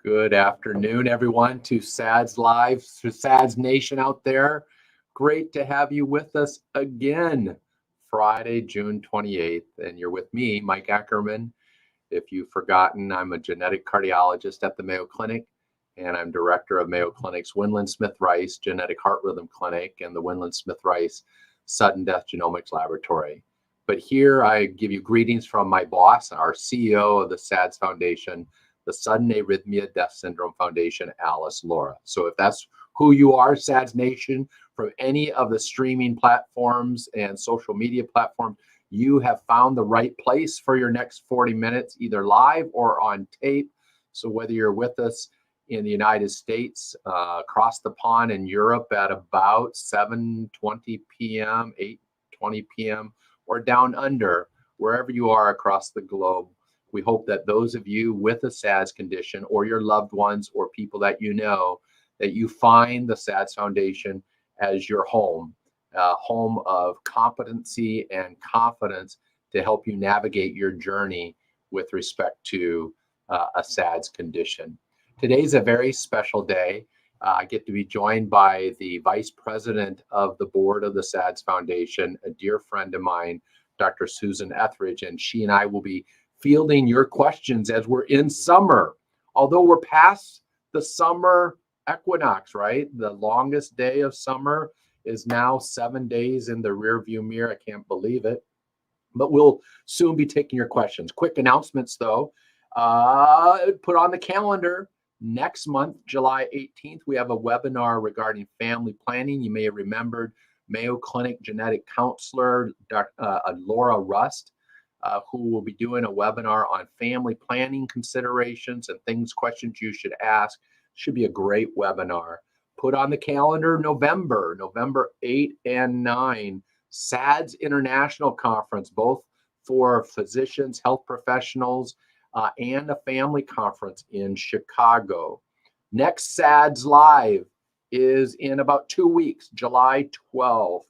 Good afternoon, everyone, to SADS Live, to SADS Nation out there. Great to have you with us again, Friday, June 28th. And you're with me, Mike Ackerman. If you've forgotten, I'm a genetic cardiologist at the Mayo Clinic, and I'm director of Mayo Clinic's Winland Smith Rice Genetic Heart Rhythm Clinic and the Winland Smith Rice Sudden Death Genomics Laboratory. But here I give you greetings from my boss, our CEO of the SADS Foundation, the Sudden Arrhythmia Death Syndrome Foundation, Alice Laura. So if that's who you are, SADS Nation, from any of the streaming platforms and social media platforms, you have found the right place for your next 40 minutes, either live or on tape. So whether you're with us in the United States, across the pond in Europe at about 7:20 p.m., 8:20 p.m., or down under, wherever you are across the globe, we hope that those of you with a SADS condition or your loved ones or people that you know, that you find the SADS Foundation as your home, a home of competency and confidence to help you navigate your journey with respect to a SADS condition. Today's a very special day. I get to be joined by the Vice President of the Board of the SADS Foundation, a dear friend of mine, Dr. Susan Etheridge, and she and I will be fielding your questions as we're in summer. Although we're past the summer equinox, right? The longest day of summer is now 7 days in the rearview mirror. I can't believe it. But we'll soon be taking your questions. Quick announcements, though. Put on the calendar. Next month, July 18th, we have a webinar regarding family planning. You may have remembered Mayo Clinic genetic counselor, Laura Rust, who will be doing a webinar on family planning considerations and questions you should ask. Should be a great webinar. Put on the calendar November 8 and 9, SADS International Conference, both for physicians, health professionals, and a family conference in Chicago. Next SADS Live is in about 2 weeks, July 12th.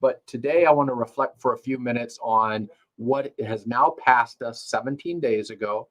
But today I want to reflect for a few minutes on what has now passed us 17 days ago.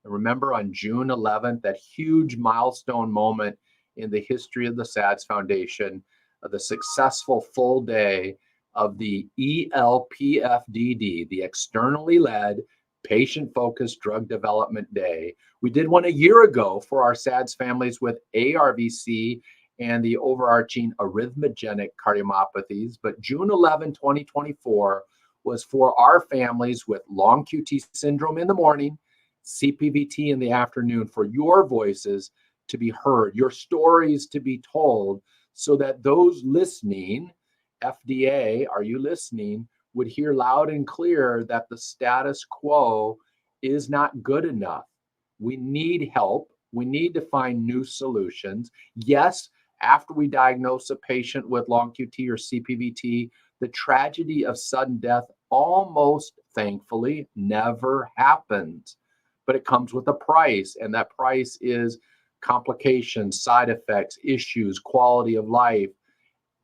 Remember on June 11th, that huge milestone moment in the history of the SADS Foundation, the successful full day of the ELPFDD, the externally led patient-focused drug development day. We did one a year ago for our SADS families with ARVC and the overarching arrhythmogenic cardiomyopathies, but June 11, 2024 was for our families with long QT syndrome in the morning, CPVT in the afternoon, for your voices to be heard, your stories to be told, so that those listening, FDA, are you listening, would hear loud and clear that the status quo is not good enough. We need help. We need to find new solutions. Yes, after we diagnose a patient with long QT or CPVT, the tragedy of sudden death almost, thankfully, never happens. But it comes with a price, and that price is complications, side effects, issues, quality of life.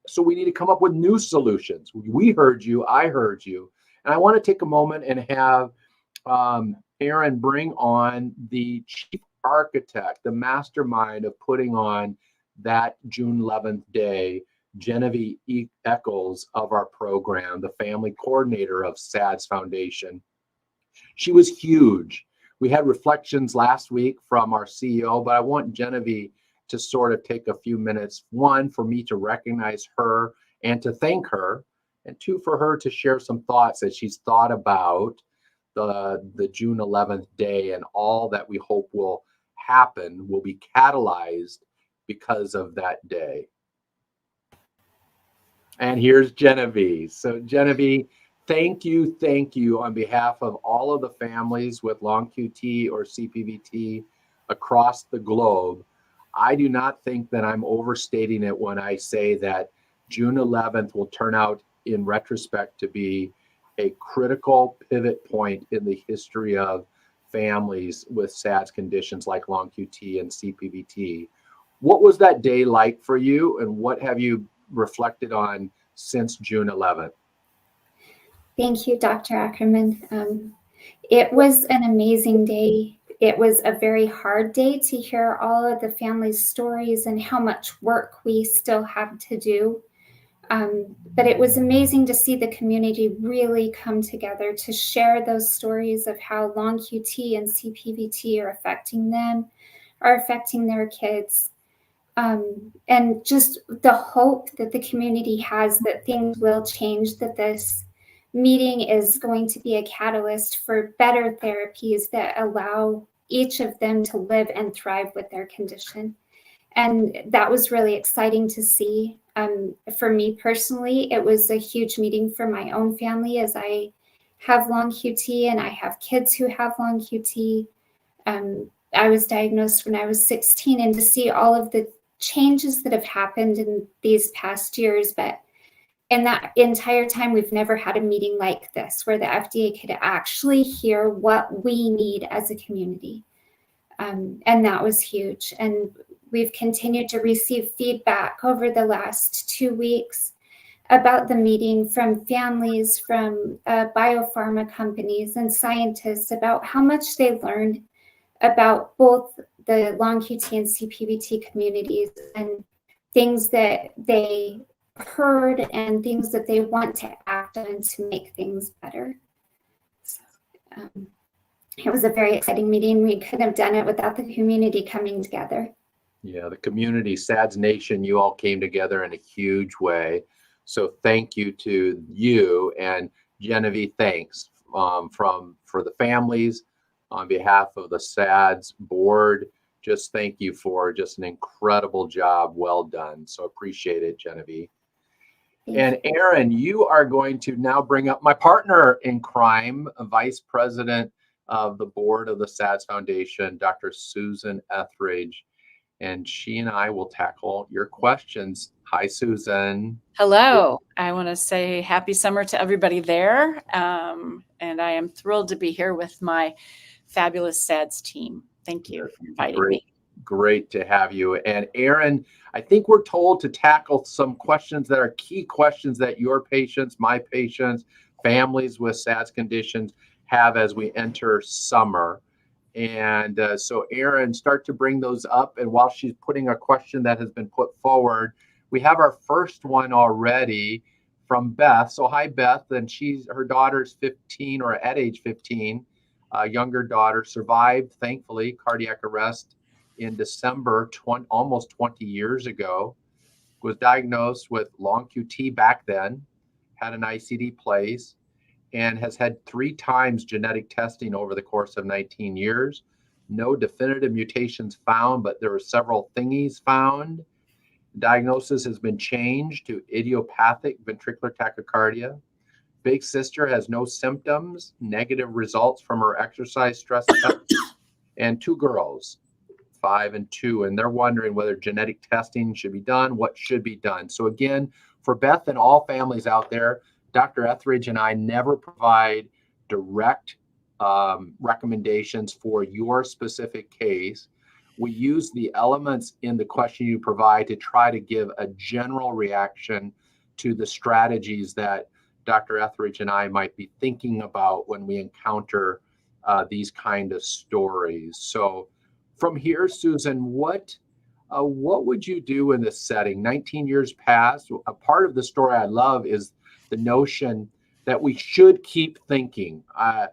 So we need to come up with new solutions. We heard you, I heard you. And I want to take a moment and have Aaron bring on the chief architect, the mastermind of putting on that June 11th day, Genevieve Eccles of our program, the family coordinator of SADS Foundation. She was huge. We had reflections last week from our CEO, but I want Genevieve to sort of take a few minutes, one, for me to recognize her and to thank her, and two, for her to share some thoughts that she's thought about the June 11th day and all that we hope will happen, will be catalyzed because of that day. And here's Genevieve. So Genevieve, thank you on behalf of all of the families with long QT or CPVT across the globe. I do not think that I'm overstating it when I say that June 11th will turn out in retrospect to be a critical pivot point in the history of families with SADS conditions like long QT and CPVT. What was that day like for you, and what have you reflected on since June 11th? Thank you, Dr. Ackerman. It was an amazing day it was a very hard day to hear all of the family's stories and how much work we still have to do. But it was amazing to see the community really come together to share those stories of how long QT and CPVT are affecting them, are affecting their kids. And just the hope that the community has that things will change, that this meeting is going to be a catalyst for better therapies that allow each of them to live and thrive with their condition. And that was really exciting to see. For me personally, it was a huge meeting for my own family, as I have long QT and I have kids who have long QT. I was diagnosed when I was 16, and to see all of the changes that have happened in these past years, but in that entire time, we've never had a meeting like this where the FDA could actually hear what we need as a community. And that was huge. And we've continued to receive feedback over the last 2 weeks about the meeting from families, from biopharma companies and scientists about how much they learned about both the long QT and CPVT communities, and things that they heard and things that they want to act on to make things better. So, it was a very exciting meeting. We couldn't have done it without the community coming together. Yeah, the community, SADS Nation, you all came together in a huge way. So thank you to you, and Genevieve, thanks for the families on behalf of the SADS board. Just thank you for just an incredible job. Well done. So appreciate it, Genevieve. And Aaron, you are going to now bring up my partner in crime, Vice President of the board of the SADS Foundation, Dr. Susan Etheridge, and she and I will tackle your questions. Hi, Susan. Hello. I want to say happy summer to everybody there. And I am thrilled to be here with my fabulous SADS team. Thank you for inviting me. Great to have you. And Aaron, I think we're told to tackle some questions that are key questions that your patients, my patients, families with SADS conditions have as we enter summer. And so Aaron, start to bring those up. And while she's putting a question that has been put forward, we have our first one already from Beth. So hi, Beth. And her daughter's 15, or at age 15, younger daughter, survived, thankfully, cardiac arrest in December, almost 20 years ago, was diagnosed with long QT back then, had an ICD place, and has had 3 times genetic testing over the course of 19 years. No definitive mutations found, but there were several thingies found. Diagnosis has been changed to idiopathic ventricular tachycardia. Big sister has no symptoms, negative results from her exercise stress test, and 2 girls, 5 and 2, and they're wondering whether genetic testing should be done, what should be done. So again, for Beth and all families out there, Dr. Etheridge and I never provide direct recommendations for your specific case. We use the elements in the question you provide to try to give a general reaction to the strategies that Dr. Etheridge and I might be thinking about when we encounter these kind of stories. So from here, Susan, what would you do in this setting? 19 years passed. A part of the story I love is the notion that we should keep thinking. I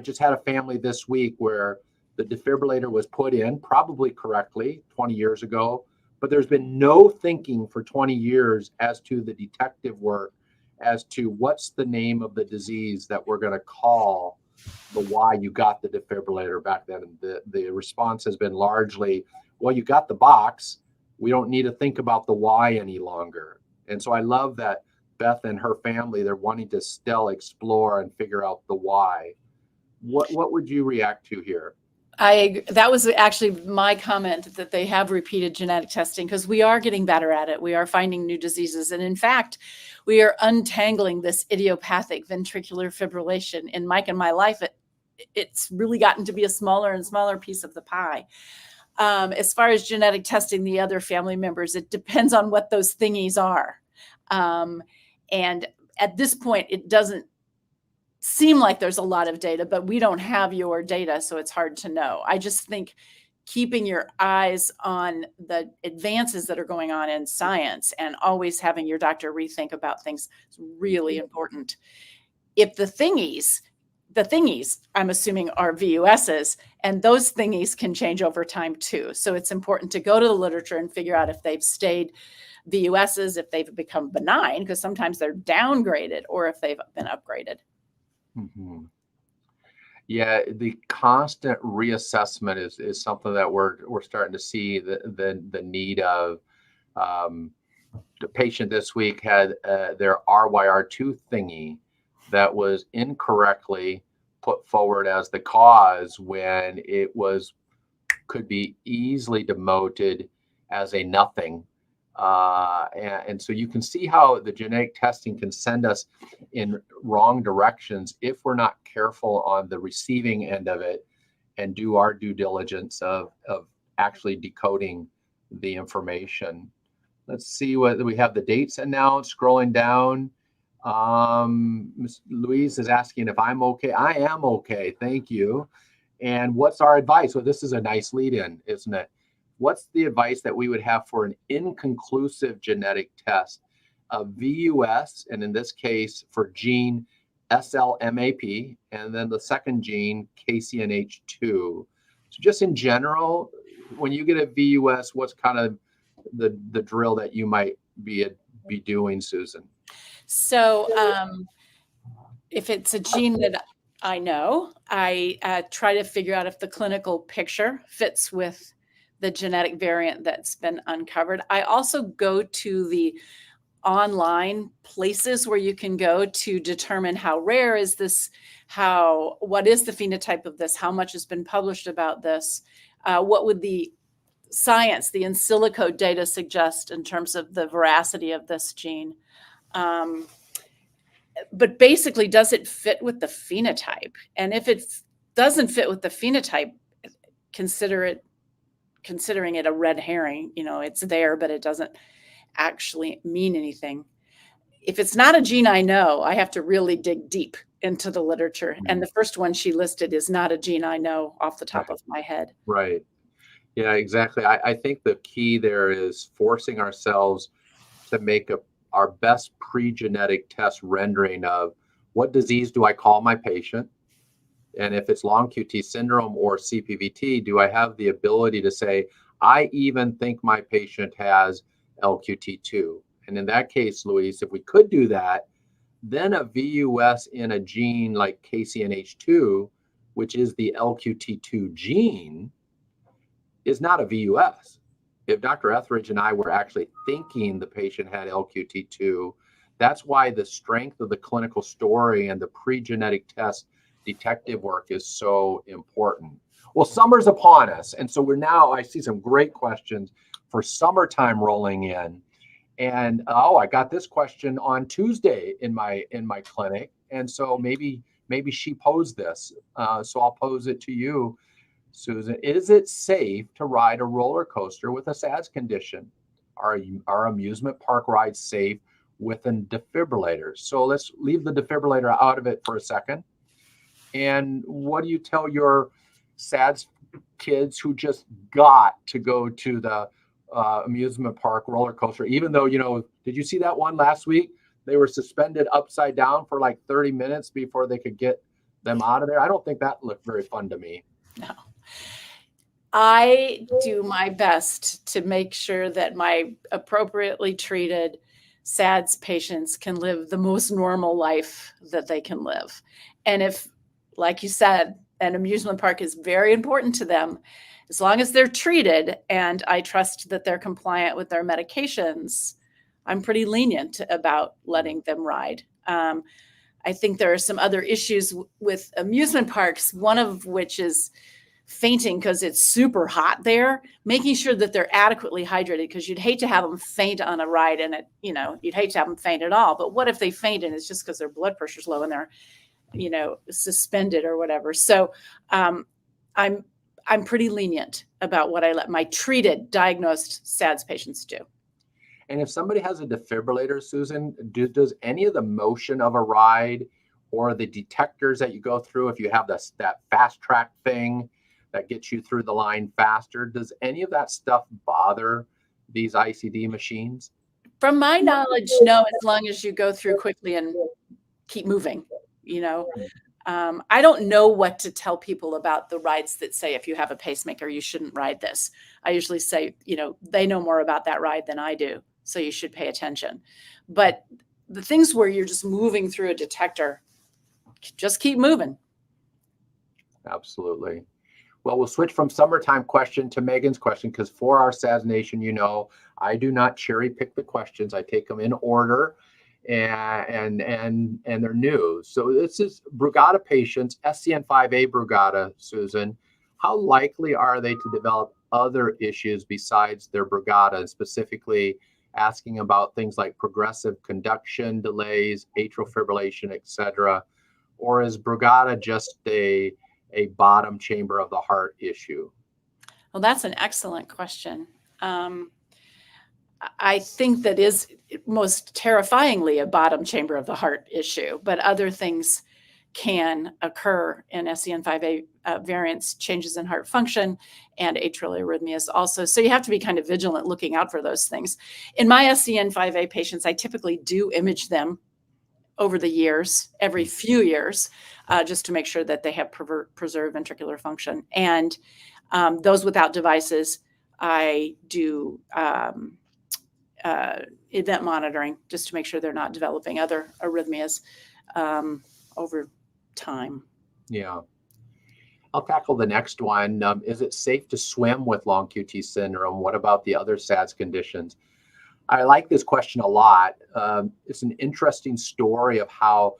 just had a family this week where the defibrillator was put in, probably correctly, 20 years ago, but there's been no thinking for 20 years as to the detective work, as to what's the name of the disease that we're going to call the why you got the defibrillator back then. The response has been largely, well, you got the box. We don't need to think about the why any longer. And so I love that Beth and her family, they're wanting to still explore and figure out the why. What would you react to here? That was actually my comment, that they have repeated genetic testing, because we are getting better at it. We are finding new diseases. And in fact, we are untangling this idiopathic ventricular fibrillation. In Mike and my life, it's really gotten to be a smaller and smaller piece of the pie. As far as genetic testing the other family members, it depends on what those thingies are. And at this point, it doesn't seem like there's a lot of data, but we don't have your data, so it's hard to know. I just think keeping your eyes on the advances that are going on in science and always having your doctor rethink about things is really important. If the thingies, I'm assuming, are VUSs, and those thingies can change over time too. So it's important to go to the literature and figure out if they've stayed VUSs, if they've become benign, because sometimes they're downgraded, or if they've been upgraded. Mm-hmm. Yeah, the constant reassessment is something that we're starting to see the need of. The patient this week had their RYR2 thingy that was incorrectly put forward as the cause when it could be easily demoted as a nothing. And so you can see how the genetic testing can send us in wrong directions if we're not careful on the receiving end of it and do our due diligence of actually decoding the information. Let's see what we have. The dates announced. Scrolling down, Ms. Louise is asking if I'm okay. I am okay, thank you. And what's our advice? Well, this is a nice lead-in, isn't it? What's the advice that we would have for an inconclusive genetic test? A VUS, and in this case for gene SLMAP, and then the second gene KCNH2. So just in general, when you get a VUS, what's kind of the drill that you might be doing, Susan? So if it's a gene that I know, I try to figure out if the clinical picture fits with the genetic variant that's been uncovered. I also go to the online places where you can go to determine how rare is this, what is the phenotype of this, how much has been published about this, what would the science, the in silico data suggest in terms of the veracity of this gene. But basically, does it fit with the phenotype? And if it doesn't fit with the phenotype, considering it a red herring. It's there, but it doesn't actually mean anything. If it's not a gene I know, I have to really dig deep into the literature. Mm-hmm. And the first one she listed is not a gene I know off the top of my head. Right. Yeah, exactly. I think the key there is forcing ourselves to make our best pre-genetic test rendering of what disease do I call my patient? And if it's long QT syndrome or CPVT, do I have the ability to say, I even think my patient has LQT2? And in that case, Louise, if we could do that, then a VUS in a gene like KCNH2, which is the LQT2 gene, is not a VUS. If Dr. Etheridge and I were actually thinking the patient had LQT2, that's why the strength of the clinical story and the pre-genetic test detective work is so important. Well, summer's upon us. And so I see some great questions for summertime rolling in. And I got this question on Tuesday in my clinic. And so maybe she posed this. So I'll pose it to you, Susan. Is it safe to ride a roller coaster with a SADS condition? Are amusement park rides safe with a defibrillator? So let's leave the defibrillator out of it for a second. And what do you tell your SADS kids who just got to go to the amusement park roller coaster, even though, did you see that one last week? They were suspended upside down for like 30 minutes before they could get them out of there. I don't think that looked very fun to me. No. I do my best to make sure that my appropriately treated SADS patients can live the most normal life that they can live. And if, like you said, an amusement park is very important to them, as long as they're treated and I trust that they're compliant with their medications, I'm pretty lenient about letting them ride. I think there are some other issues with amusement parks, one of which is fainting because it's super hot there, making sure that they're adequately hydrated, because you'd hate to have them faint on a ride and you'd hate to have them faint at all. But what if they faint and it's just because their blood pressure's low and they're, suspended or whatever. So I'm pretty lenient about what I let my treated, diagnosed SADS patients do. And if somebody has a defibrillator, Susan, does any of the motion of a ride or the detectors that you go through, if you have that fast track thing that gets you through the line faster, does any of that stuff bother these ICD machines? From my knowledge, no, as long as you go through quickly and keep moving, you know. I don't know what to tell people about the rides that say, if you have a pacemaker, you shouldn't ride this. I usually say, you know, they know more about that ride than I do, so you should pay attention. But the things where you're just moving through a detector, just keep moving. Absolutely. Well, we'll switch from summertime question to Megan's question, because for our SADS Nation, you know, I do not cherry pick the questions. I take them in order, and they're new. So this is Brugada patients, SCN5A Brugada, Susan. How likely are they to develop other issues besides their Brugada, specifically asking about things like progressive conduction delays, atrial fibrillation, etc.? Or is Brugada just a bottom chamber of the heart issue? Well, that's an excellent question. I think that is most terrifyingly a bottom chamber of the heart issue, but other things can occur in SCN5A variants, changes in heart function, and atrial arrhythmias also. So you have to be kind of vigilant looking out for those things. In my SCN5A patients, I typically do image them over the years, every few years, just to make sure that they have preserved ventricular function. And those without devices, I do event monitoring just to make sure they're not developing other arrhythmias over time. Yeah. I'll tackle the next one. Is it safe to swim with long QT syndrome? What about the other SADS conditions? I like this question a lot. It's an interesting story of how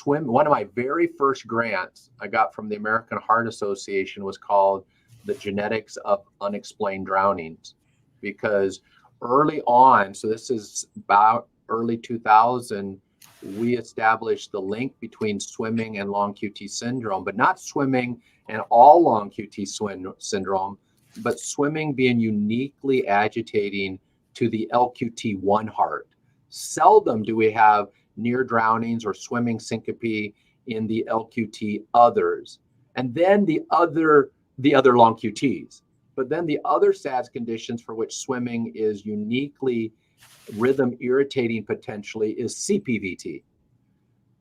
one of my very first grants I got from the American Heart Association was called The Genetics of Unexplained Drownings, because early on, so this is about early 2000, we established the link between swimming and long QT syndrome, but not swimming and all long QT syndrome, but swimming being uniquely agitating to the LQT1 heart. Seldom do we have near drownings or swimming syncope in the LQT others, and then the other long QTs. But then the other SADS conditions for which swimming is uniquely rhythm irritating potentially is CPVT.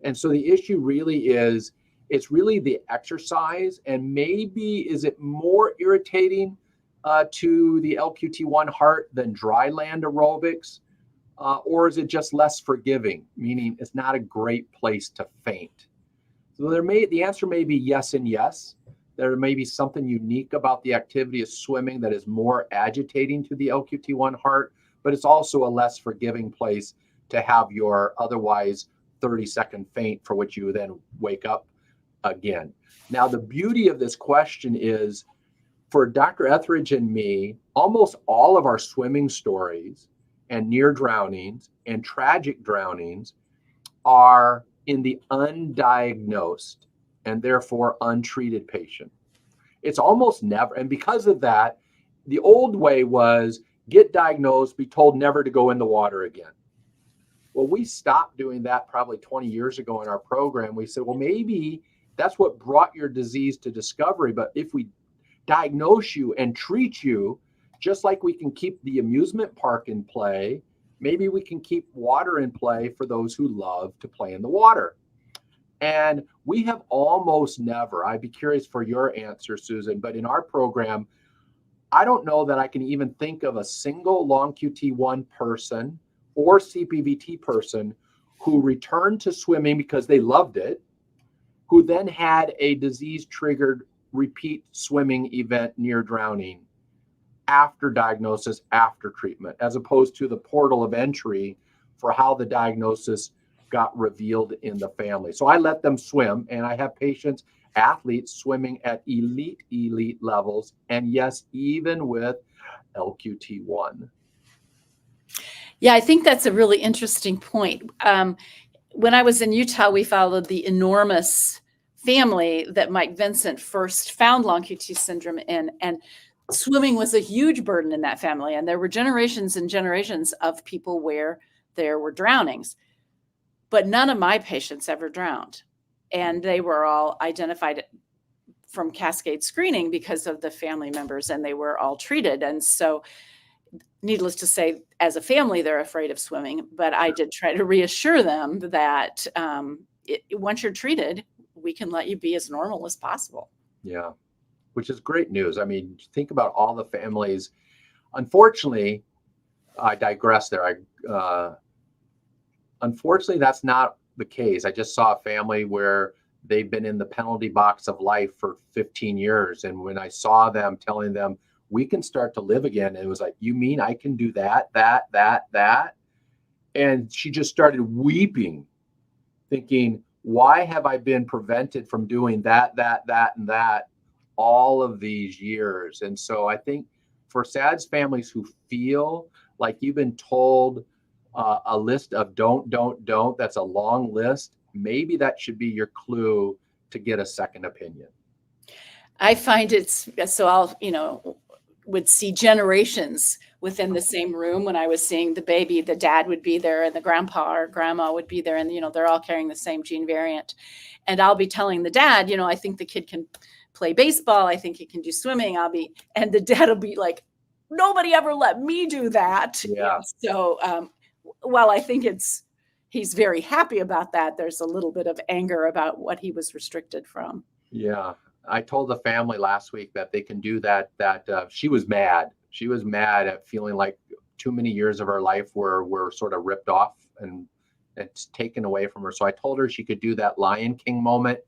And so the issue really is, it's really the exercise, and maybe is it more irritating to the LQT1 heart than dry land aerobics, or is it just less forgiving, meaning it's not a great place to faint? So the answer may be yes and yes. There may be something unique about the activity of swimming that is more agitating to the LQT1 heart, but it's also a less forgiving place to have your otherwise 30-second faint for which you then wake up again. Now, the beauty of this question is, for Dr. Etheridge and me, almost all of our swimming stories and near drownings and tragic drownings are in the undiagnosed and therefore untreated patient. It's almost never, and because of that, the old way was get diagnosed, be told never to go in the water again. Well, we stopped doing that probably 20 years ago in our program. We said, well, maybe that's what brought your disease to discovery, but if we diagnose you and treat you, just like we can keep the amusement park in play, maybe we can keep water in play for those who love to play in the water. And we have almost never, I'd be curious for your answer, Susan, but in our program, I don't know that I can even think of a single long QT1 person or CPVT person who returned to swimming because they loved it, who then had a disease-triggered repeat swimming event near drowning after diagnosis, after treatment, as opposed to the portal of entry for how the diagnosis got revealed in the family. So I let them swim, and I have patients, athletes swimming at elite levels, and yes, even with LQT1. Yeah, I think that's a really interesting point. When I was in Utah, we followed the enormous family that Mike Vincent first found long QT syndrome in, and swimming was a huge burden in that family. And there were generations and generations of people where there were drownings, but none of my patients ever drowned. And they were all identified from cascade screening because of the family members, and they were all treated. And so, needless to say, as a family, they're afraid of swimming. But I did try to reassure them that once you're treated, we can let you be as normal as possible. Yeah, which is great news. I mean, think about all the families. Unfortunately, I digress there. Unfortunately, that's not the case. I just saw a family where they've been in the penalty box of life for 15 years. And when I saw them telling them, we can start to live again, it was like, you mean I can do that? And she just started weeping, thinking, why have I been prevented from doing that, and that all of these years? And so I think for SADS families who feel like you've been told a list of don't, that's a long list, maybe that should be your clue to get a second opinion. I find I'll, would see generations within the same room. When I was seeing the baby, the dad would be there and the grandpa or grandma would be there, and they're all carrying the same gene variant. And I'll be telling the dad, I think the kid can play baseball, I think he can do swimming, and the dad will be like, nobody ever let me do that. Yeah. So while I think he's very happy about that, there's a little bit of anger about what he was restricted from. Yeah. I told the family last week that they can do that she was mad. She was mad at feeling like too many years of her life were sort of ripped off and it's taken away from her. So I told her she could do that Lion King moment,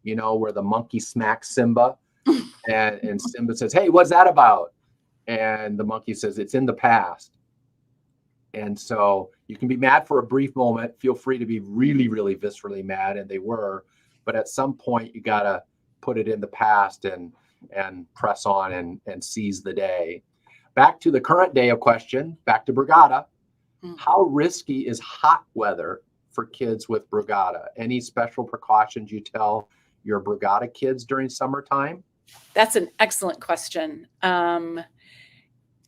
where the monkey smacks Simba and Simba says, hey, what's that about? And the monkey says, it's in the past. And so you can be mad for a brief moment. Feel free to be really, really viscerally mad. And they were, but at some point you got to put it in the past and press on and seize the day. Back to the current day of question, back to Brugada. Mm-hmm. How risky is hot weather for kids with Brugada? Any special precautions you tell your Brugada kids during summertime? That's an excellent question.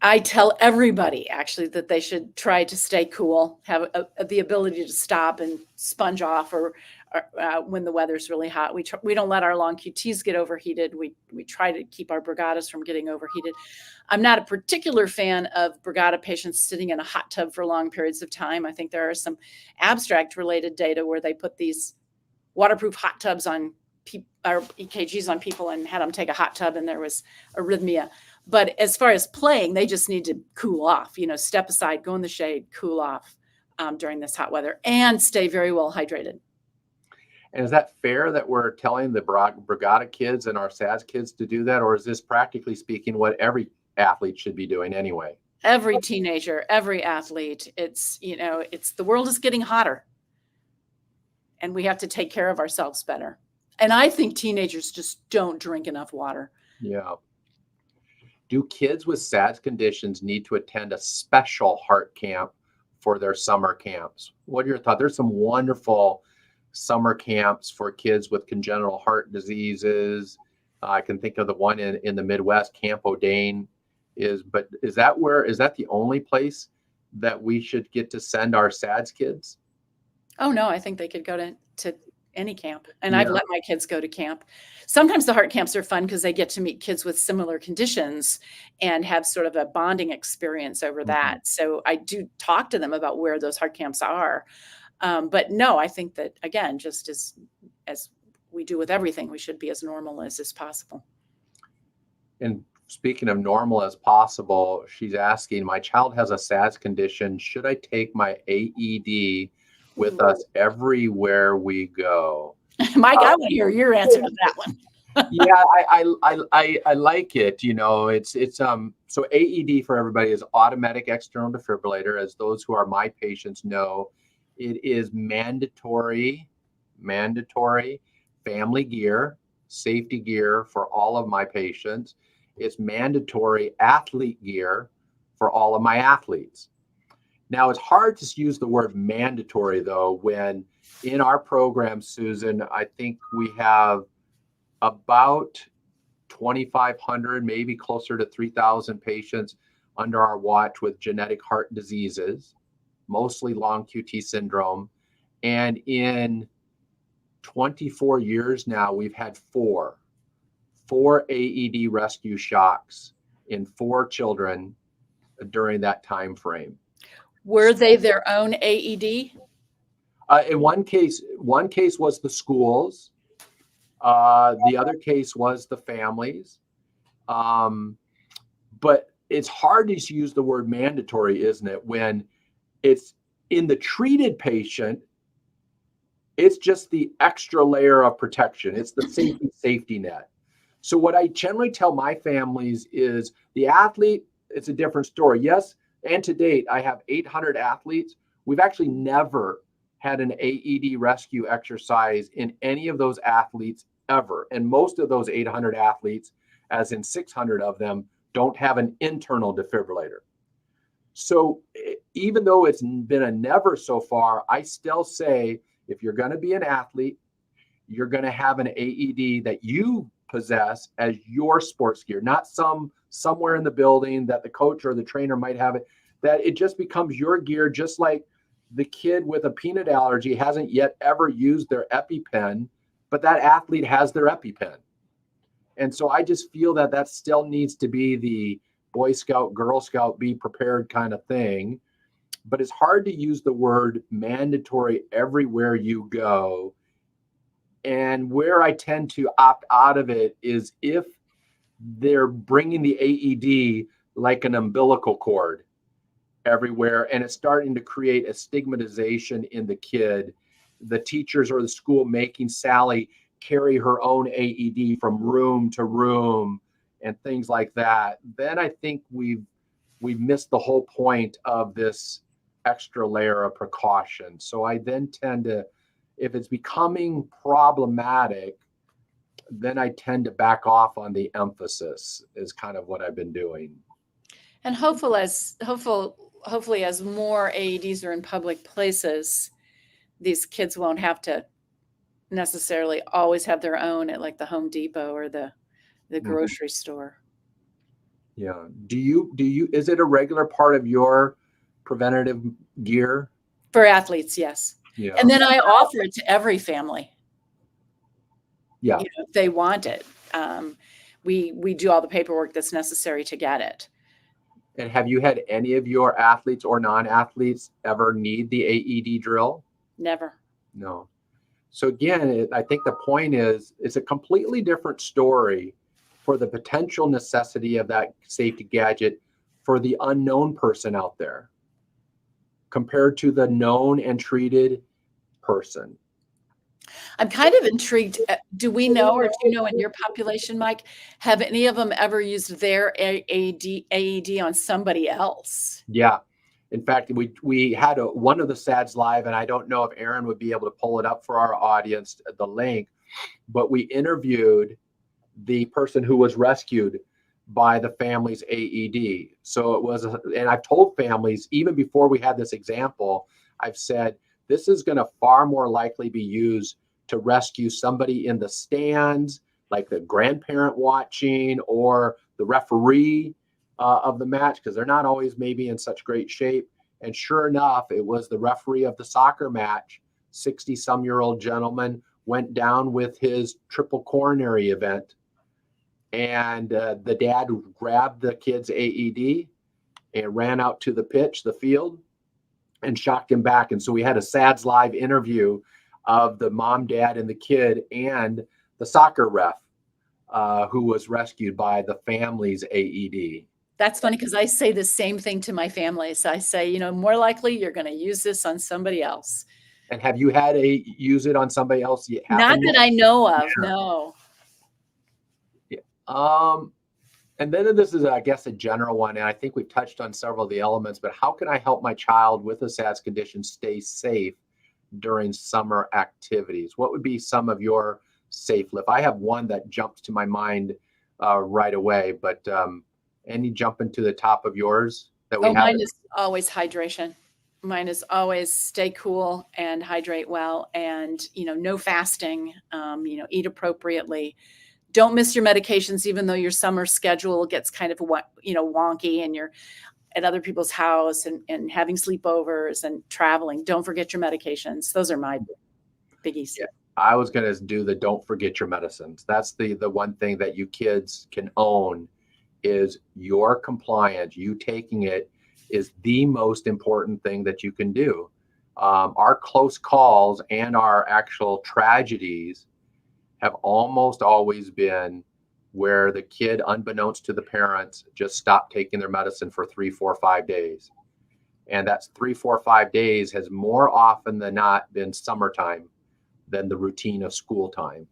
I tell everybody actually that they should try to stay cool, have the ability to stop and sponge off or when the weather's really hot. We don't let our long QTs get overheated. We try to keep our Brugadas from getting overheated. I'm not a particular fan of Brugada patients sitting in a hot tub for long periods of time. I think there are some abstract related data where they put these waterproof hot tubs on or EKGs on people and had them take a hot tub and there was arrhythmia. But as far as playing, they just need to cool off, step aside, go in the shade, cool off during this hot weather and stay very well hydrated. And is that fair that we're telling the Brugada kids and our SADS kids to do that? Or is this practically speaking what every athlete should be doing anyway? Every teenager, every athlete, it's the world is getting hotter and we have to take care of ourselves better. And I think teenagers just don't drink enough water. Yeah. Do kids with SADS conditions need to attend a special heart camp for their summer camps? What are your thoughts? There's some wonderful summer camps for kids with congenital heart diseases. I can think of the one in the Midwest, Camp O'Dane but is that the only place that we should get to send our SADS kids? Oh no, I think they could go to any camp. And yeah. I've let my kids go to camp. Sometimes the heart camps are fun because they get to meet kids with similar conditions and have sort of a bonding experience over that. Mm-hmm. So I do talk to them about where those heart camps are. But no, I think that, again, just as we do with everything, we should be as normal as is possible. And speaking of normal as possible, she's asking, my child has a SADS condition. Should I take my AED with us everywhere we go? Mike, I want to hear your answer to that one. Yeah, I like it. It's so AED for everybody is automatic external defibrillator. As those who are my patients know, it is mandatory family gear, safety gear for all of my patients. It's mandatory athlete gear for all of my athletes. Now, it's hard to use the word mandatory, though, when in our program, Susan, I think we have about 2,500, maybe closer to 3,000 patients under our watch with genetic heart diseases, mostly long QT syndrome. And in 24 years now, we've had four AED rescue shocks in 4 children during that time frame. Were they their own AED? In one case was the schools. The other case was the families. But it's hard to use the word mandatory, isn't it? When it's in the treated patient, it's just the extra layer of protection. It's the safety net. So what I generally tell my families is the athlete, it's a different story. Yes, and to date, I have 800 athletes. We've actually never had an AED rescue exercise in any of those athletes ever. And most of those 800 athletes, as in 600 of them, don't have an internal defibrillator. So even though it's been a never so far, I still say, if you're going to be an athlete, you're going to have an AED that you possess as your sports gear, not somewhere in the building that the coach or the trainer might have it, that it just becomes your gear, just like the kid with a peanut allergy hasn't yet ever used their EpiPen, but that athlete has their EpiPen. And so I just feel that that still needs to be the Boy Scout, Girl Scout, be prepared kind of thing. But it's hard to use the word mandatory everywhere you go. And where I tend to opt out of it is if they're bringing the AED like an umbilical cord everywhere, and it's starting to create a stigmatization in the kid. The teachers or the school making Sally carry her own AED from room to room and things like that. Then I think we've missed the whole point of this extra layer of precaution. So I then tend to, if it's becoming problematic, then I tend to back off on the emphasis, is kind of what I've been doing. And hopefully as more AEDs are in public places, these kids won't have to necessarily always have their own at like the Home Depot or the grocery store. Yeah. Do you, is it a regular part of your preventative gear? For athletes, yes. Yeah. And then I offer it to every family. Yeah. If they want it. We do all the paperwork that's necessary to get it. And have you had any of your athletes or non-athletes ever need the AED drill? Never. No. So again, I think the point is, it's a completely different story for the potential necessity of that safety gadget for the unknown person out there compared to the known and treated person. I'm kind of intrigued. Do we know, or do you know in your population, Mike, have any of them ever used their AED on somebody else? Yeah. In fact, we had one of the SADS live, and I don't know if Aaron would be able to pull it up for our audience, the link, but we interviewed the person who was rescued by the family's AED. So it was, and I've told families, even before we had this example, I've said, this is going to far more likely be used to rescue somebody in the stands, like the grandparent watching or the referee of the match, because they're not always maybe in such great shape. And sure enough, it was the referee of the soccer match, 60-some-year-old gentleman, went down with his triple coronary event. And the dad grabbed the kid's AED and ran out to the pitch, the field, and shocked him back. And so we had a SADS live interview of the mom, dad, and the kid, and the soccer ref who was rescued by the family's AED. That's funny because I say the same thing to my families. I say, more likely you're going to use this on somebody else. And have you had use it on somebody else yet? Not that I know of, no. Yeah. And then this is, I guess, a general one, and I think we've touched on several of the elements, but how can I help my child with a SADS condition stay safe during summer activities? What would be some of your safe lift? I have one that jumps to my mind right away, but any jumping to the top of yours that we have? Mine is always hydration. Mine is always stay cool and hydrate well, and no fasting. Eat appropriately. Don't miss your medications, even though your summer schedule gets kind of wonky, and you're at other people's house and having sleepovers and traveling. Don't forget your medications. Those are my biggies. Yeah. I was going to do the don't forget your medicines. That's the one thing that you kids can own is your compliance. You taking it is the most important thing that you can do. Our close calls and our actual tragedies have almost always been where the kid, unbeknownst to the parents, just stopped taking their medicine for 3, 4, 5 days. And that's 3, 4, 5 days has more often than not been summertime than the routine of school time.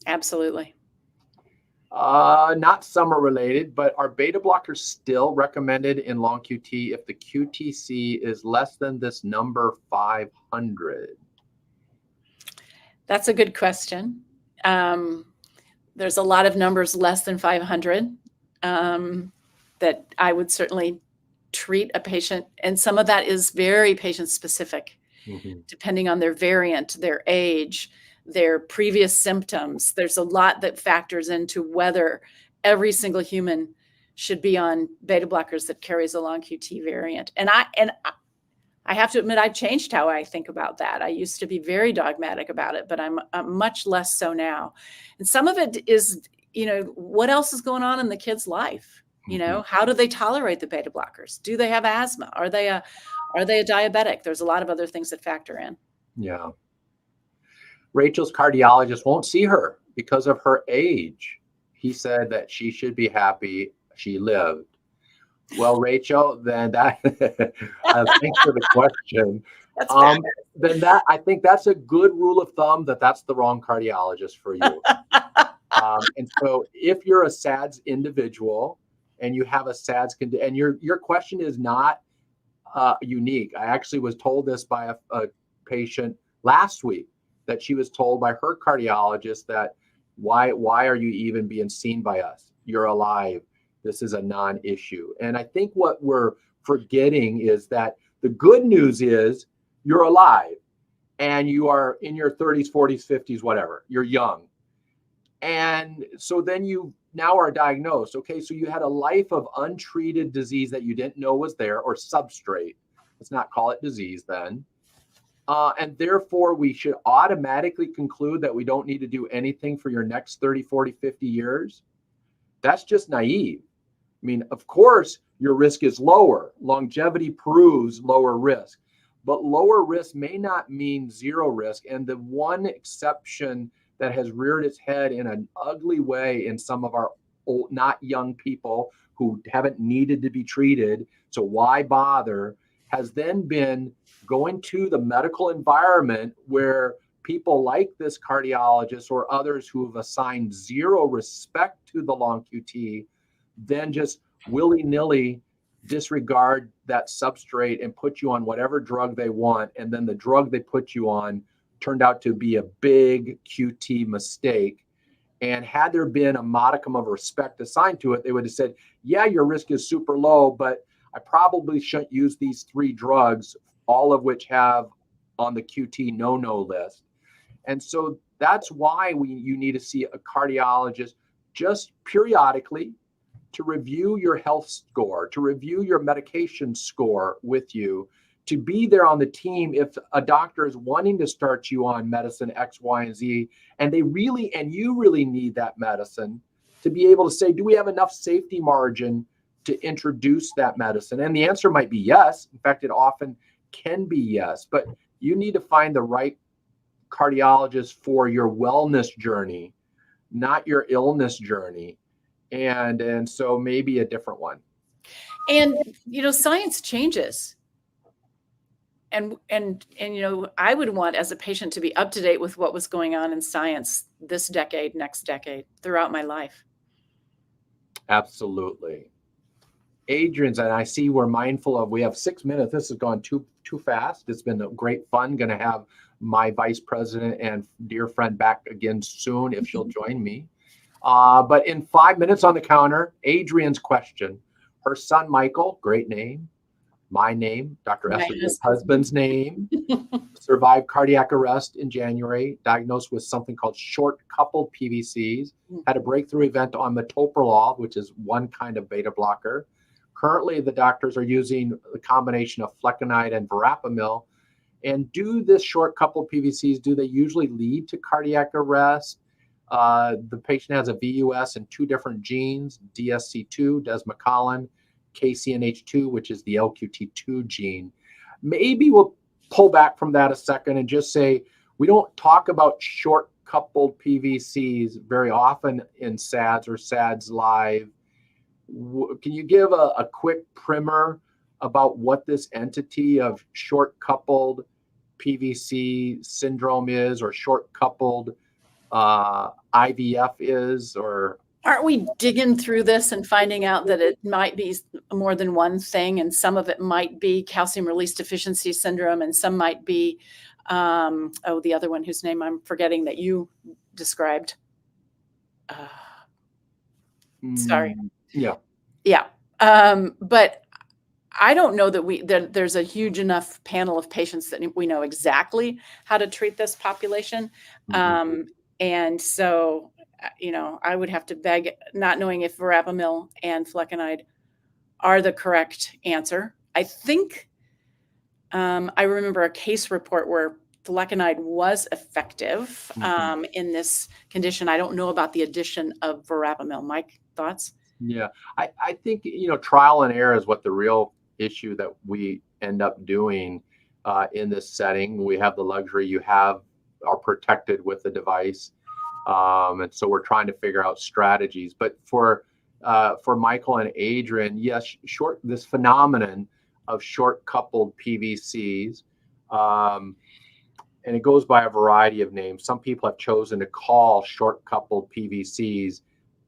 Absolutely. Not summer related, but are beta blockers still recommended in long QT if the QTC is less than this number 500? That's a good question. There's a lot of numbers less than 500 that I would certainly treat a patient. And some of that is very patient specific, depending on their variant, their age, their previous symptoms. There's a lot that factors into whether every single human should be on beta blockers that carries a long QT variant. And I have to admit, I've changed how I think about that. I used to be very dogmatic about it, but I'm much less so now. And some of it is, what else is going on in the kid's life? How do they tolerate the beta blockers? Do they have asthma? Are they a diabetic? There's a lot of other things that factor in. Yeah. Rachel's cardiologist won't see her because of her age. He said that she should be happy she lived. Well, Rachel, then that thanks for the question. Then that I think that's a good rule of thumb that's the wrong cardiologist for you. And so if you're a SADS individual and you have a SADS condition, and your question is not unique. I actually was told this by a patient last week that she was told by her cardiologist that why are you even being seen by us? You're alive. This is a non-issue. And I think what we're forgetting is that the good news is you're alive and you are in your 30s, 40s, 50s, whatever. You're young. And so then you now are diagnosed. Okay, so you had a life of untreated disease that you didn't know was there, or substrate. Let's not call it disease then. And therefore, we should automatically conclude that we don't need to do anything for your next 30, 40, 50 years. That's just naive. I mean, of course, your risk is lower. Longevity proves lower risk. But lower risk may not mean zero risk. And the one exception that has reared its head in an ugly way in some of our old, not young people who haven't needed to be treated, so why bother, has then been going to the medical environment where people like this cardiologist or others who have assigned zero respect to the long QT, then just willy-nilly disregard that substrate and put you on whatever drug they want. And then the drug they put you on turned out to be a big QT mistake. And had there been a modicum of respect assigned to it, they would have said, yeah, your risk is super low, but I probably shouldn't use these 3 drugs, all of which have on the QT no-no list. And so that's why you need to see a cardiologist just periodically to review your health score, to review your medication score with you, to be there on the team if a doctor is wanting to start you on medicine X, Y, and Z, and you really need that medicine, to be able to say, do we have enough safety margin to introduce that medicine? And the answer might be yes. In fact, it often can be yes, but you need to find the right cardiologist for your wellness journey, not your illness journey. And so maybe a different one. And, science changes. And I would want as a patient to be up to date with what was going on in science this decade, next decade, throughout my life. Absolutely. Adrian's, and I see we're mindful of, we have 6 minutes. This has gone too fast. It's been great fun. Going to have my vice president and dear friend back again soon if she'll join me. But in 5 minutes on the counter, Adrian's question. Her son, Michael, great name. My name, Dr. Etheridge's husband's name, survived cardiac arrest in January, diagnosed with something called short coupled PVCs, had a breakthrough event on metoprolol, which is one kind of beta blocker. Currently, the doctors are using a combination of flecainide and verapamil. And do this short coupled PVCs, do they usually lead to cardiac arrest? The patient has a VUS and 2 different genes, DSC2, desmocolin, KCNH2, which is the LQT2 gene. Maybe we'll pull back from that a second and just say, we don't talk about short coupled PVCs very often in SADS or SADS Live. Can you give a quick primer about what this entity of short coupled PVC syndrome is, or short coupled IVF is? Or aren't we digging through this and finding out that it might be more than one thing, and some of it might be calcium release deficiency syndrome, and some might be the other one whose name I'm forgetting that you described. Sorry. Yeah. But I don't know that there's a huge enough panel of patients that we know exactly how to treat this population. And so, I would have to beg, not knowing if verapamil and flecainide are the correct answer. I think I remember a case report where flecainide was effective in this condition. I don't know about the addition of verapamil. Mike, thoughts? Yeah, I think, trial and error is what the real issue that we end up doing in this setting. We have the luxury, are protected with the device. And so we're trying to figure out strategies. But for Michael and Adrian, yes, this phenomenon of short coupled PVCs, and it goes by a variety of names. Some people have chosen to call short coupled PVCs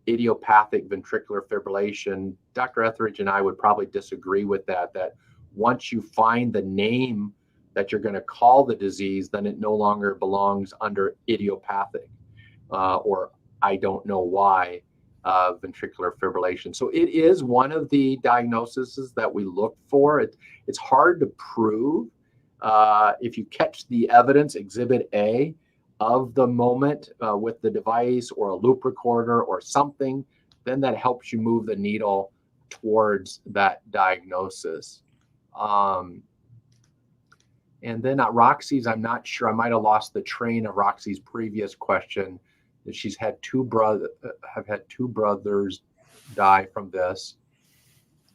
idiopathic ventricular fibrillation. Dr. Etheridge and I would probably disagree with that once you find the name that you're going to call the disease, then it no longer belongs under idiopathic or I don't know why ventricular fibrillation. So it is one of the diagnoses that we look for. It's hard to prove. If you catch the evidence, Exhibit A, of the moment with the device or a loop recorder or something, then that helps you move the needle towards that diagnosis. And then at Roxy's, I'm not sure, I might have lost the train of Roxy's previous question. That she's had two brothers die from this,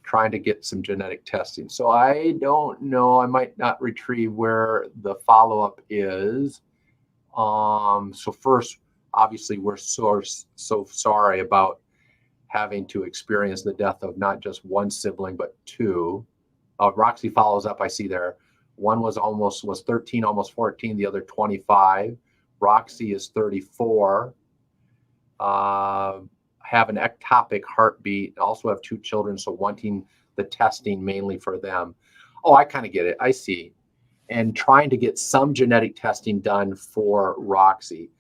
trying to get some genetic testing. So I don't know, I might not retrieve where the follow-up is. So first, obviously, we're so sorry about having to experience the death of not just one sibling, but 2. Roxy follows up, I see there. One was 13, almost 14, the other 25. Roxy is 34. Have an ectopic heartbeat, also have 2 children, so wanting the testing mainly for them. Oh, I kind of get it. I see. And trying to get some genetic testing done for Roxy.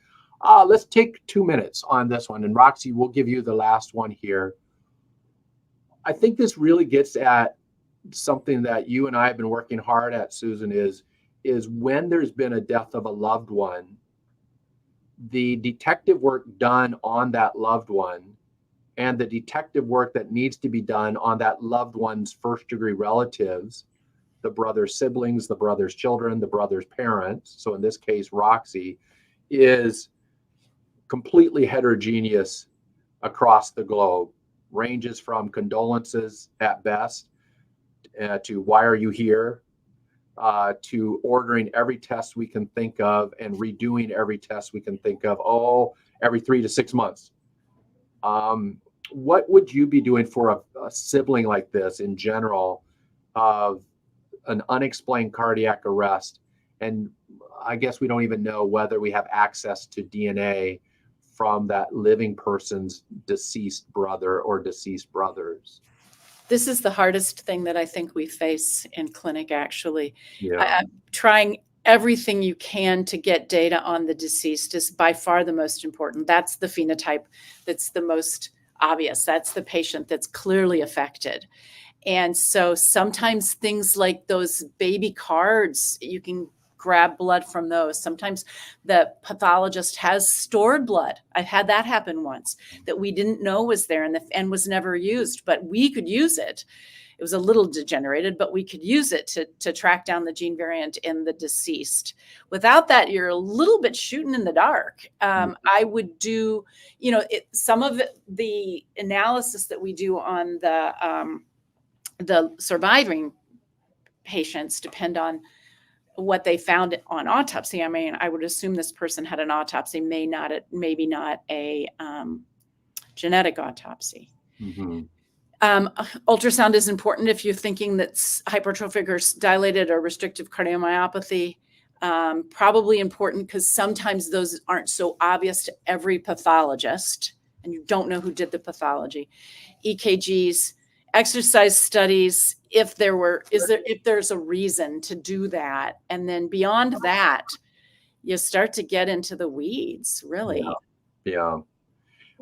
Let's take 2 minutes on this one. And Roxy, we'll give you the last one here. I think this really gets at something that you and I have been working hard at, Susan, is when there's been a death of a loved one, the detective work done on that loved one and the detective work that needs to be done on that loved one's first-degree relatives, the brother's siblings, the brother's children, the brother's parents, so in this case, Roxy, is completely heterogeneous across the globe. Ranges from condolences at best to why are you here, to ordering every test we can think of and redoing every test we can think of, every 3 to 6 months. What would you be doing for a sibling like this in general of an unexplained cardiac arrest? And I guess we don't even know whether we have access to DNA from that living person's deceased brother or deceased brothers. This is the hardest thing that I think we face in clinic, actually. Yeah. I'm trying everything you can to get data on the deceased is by far the most important. That's the phenotype that's the most obvious. That's the patient that's clearly affected. And so sometimes things like those baby cards, you can grab blood from those. Sometimes the pathologist has stored blood. I've had that happen once that we didn't know was there and was never used, but we could use it. It was a little degenerated, but we could use it to track down the gene variant in the deceased. Without that, you're a little bit shooting in the dark. I would do, some of the analysis that we do on the surviving patients depend on what they found on autopsy. I mean, I would assume this person had an autopsy, maybe not a genetic autopsy. Mm-hmm. Ultrasound is important if you're thinking that's hypertrophic or dilated or restrictive cardiomyopathy. Probably important because sometimes those aren't so obvious to every pathologist and you don't know who did the pathology. EKGs, exercise studies, if there's a reason to do that. And then beyond that, you start to get into the weeds, really. Yeah.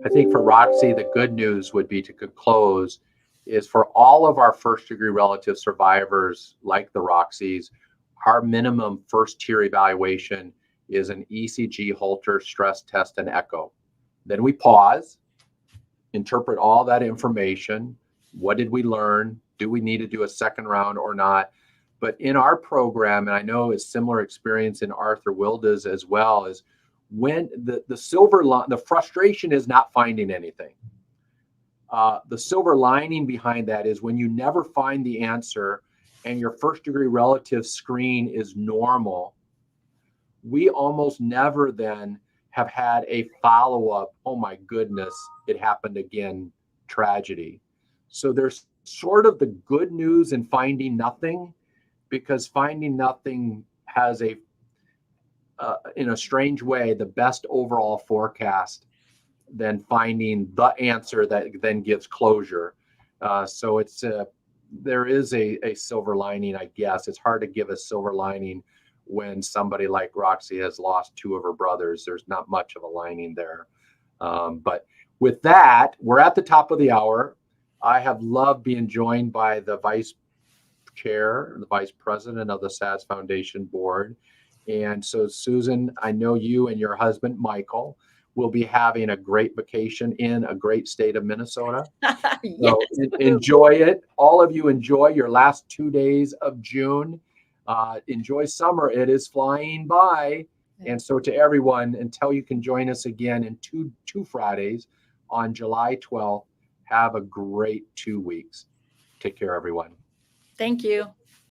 I think for Roxy, the good news would be to close is for all of our first degree relative survivors like the Roxys, our minimum first tier evaluation is an ECG, Holter, stress test, and echo. Then we pause, interpret all that information. What did we learn? Do we need to do a second round or not? But in our program, and I know it's similar experience in Arthur Wilda's as well, is when the frustration is not finding anything. The silver lining behind that is when you never find the answer and your first degree relative screen is normal, we almost never then have had a follow-up, oh my goodness, it happened again, tragedy. So there's sort of the good news in finding nothing, because finding nothing has in a strange way, the best overall forecast than finding the answer that then gives closure. So there is a silver lining, I guess. It's hard to give a silver lining when somebody like Roxy has lost two of her brothers. There's not much of a lining there. But with that, we're at the top of the hour. I have loved being joined by the vice president of the SADS Foundation board. And so, Susan, I know you and your husband, Michael, will be having a great vacation in a great state of Minnesota. Yes. So enjoy it. All of you enjoy your last 2 days of June. Enjoy summer. It is flying by. And so to everyone, until you can join us again in two Fridays on July 12th, have a great 2 weeks. Take care, everyone. Thank you.